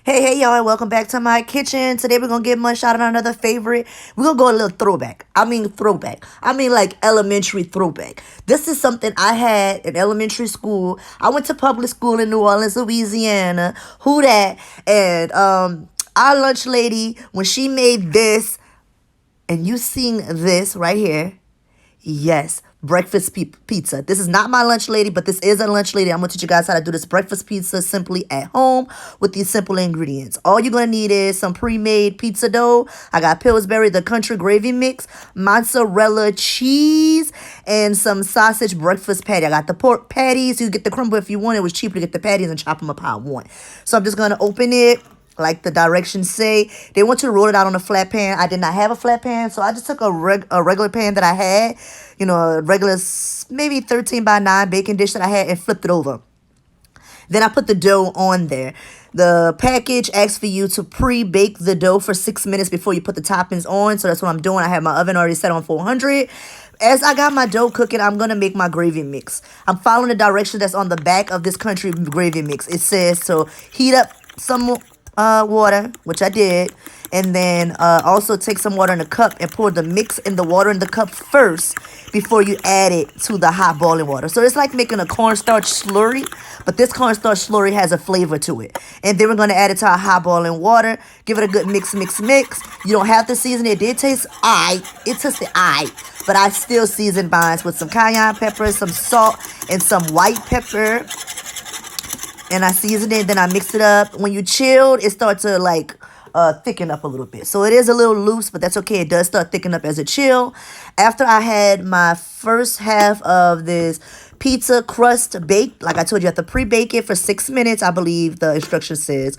Hey, y'all, and welcome back to my kitchen. Today we're gonna get munched out on another favorite. We're gonna go a little throwback. Throwback. Like elementary throwback. This is something I had in elementary school. I went to public school in New Orleans, Louisiana. Who that? And our lunch lady, when she made this, and you seeing this right here. Yes, breakfast pizza. This is not my lunch lady, but this is a lunch lady. I'm going to teach you guys how to do this breakfast pizza simply at home with these simple ingredients. All you're going to need is some pre-made pizza dough. I got Pillsbury, the country gravy mix, mozzarella cheese, and some sausage breakfast patty. I got the pork patties. You get the crumble if you want. It was cheaper to get the patties and chop them up how I want. So I'm just going to open it. Like the directions say, they want you to roll it out on a flat pan. I did not have a flat pan, so I just took a regular pan that I had, a regular maybe 13 by 9 baking dish that I had, and flipped it over. Then I put the dough on there. The package asks for you to pre-bake the dough for 6 minutes before you put the toppings on, so that's what I'm doing. I have my oven already set on 400. As I got my dough cooking, I'm going to make my gravy mix. I'm following the direction that's on the back of this country gravy mix. It says to heat up some water, which I did, and then also take some water in a cup and pour the mix in the water in the cup first before you add it to the hot boiling water. So it's like making a cornstarch slurry, but this cornstarch slurry has a flavor to it. And then we're going to add it to our hot boiling water, give it a good mix. You don't have to season it. It did taste aight. It tasted aight, but I still seasoned mine with some cayenne pepper, some salt, and some white pepper. And I seasoned it, then I mixed it up. When you chilled, it starts to thicken up a little bit. So it is a little loose, but that's okay. It does start thickening up as it chill. After I had my first half of this pizza crust baked, like I told you, you have to pre-bake it for 6 minutes, I believe the instruction says.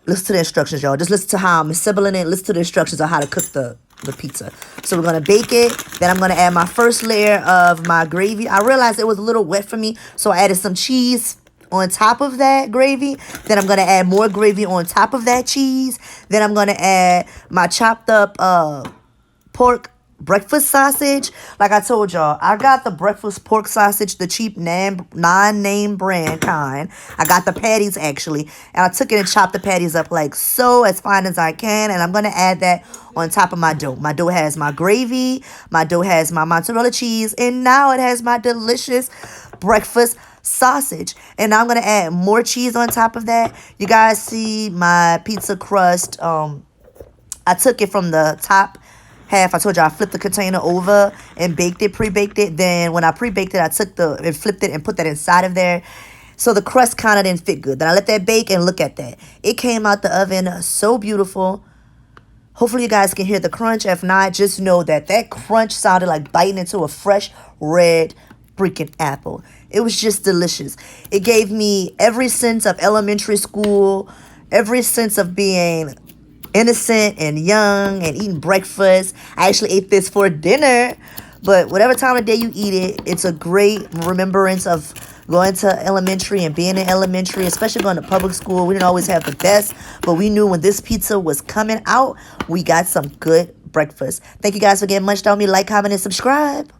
Listen to the instructions, y'all. Just listen to how I'm assembling it. Listen to the instructions on how to cook the pizza. So we're going to bake it. Then I'm going to add my first layer of my gravy. I realized it was a little wet for me, so I added some cheese on top of that gravy. Then I'm going to add more gravy on top of that cheese. Then I'm going to add my chopped up pork breakfast sausage. Like I told y'all, I got the breakfast pork sausage, the cheap non-name brand kind. I got the patties actually, and I took it and chopped the patties up like so, as fine as I can. And I'm going to add that on top of my dough. My dough has my gravy, my dough has my mozzarella cheese, and now it has my delicious breakfast sausage. And now I'm gonna add more cheese on top of that. You guys see my pizza crust. I took it from the top half. I told you I flipped the container over and baked it, pre-baked it. Then when I pre-baked it, I took and flipped it and put that inside of there. So the crust kind of didn't fit good. Then I let that bake, and look at that. It came out the oven so beautiful. Hopefully you guys can hear the crunch. If not, just know that crunch sounded like biting into a fresh red freaking apple. It was just delicious. It gave me every sense of elementary school, every sense of being innocent and young and eating breakfast. I actually ate this for dinner, but whatever time of day you eat it, it's a great remembrance of going to elementary and being in elementary, especially going to public school. We didn't always have the best, but we knew when this pizza was coming out, we got some good breakfast. Thank you guys for getting munched on me. Like, comment, and subscribe.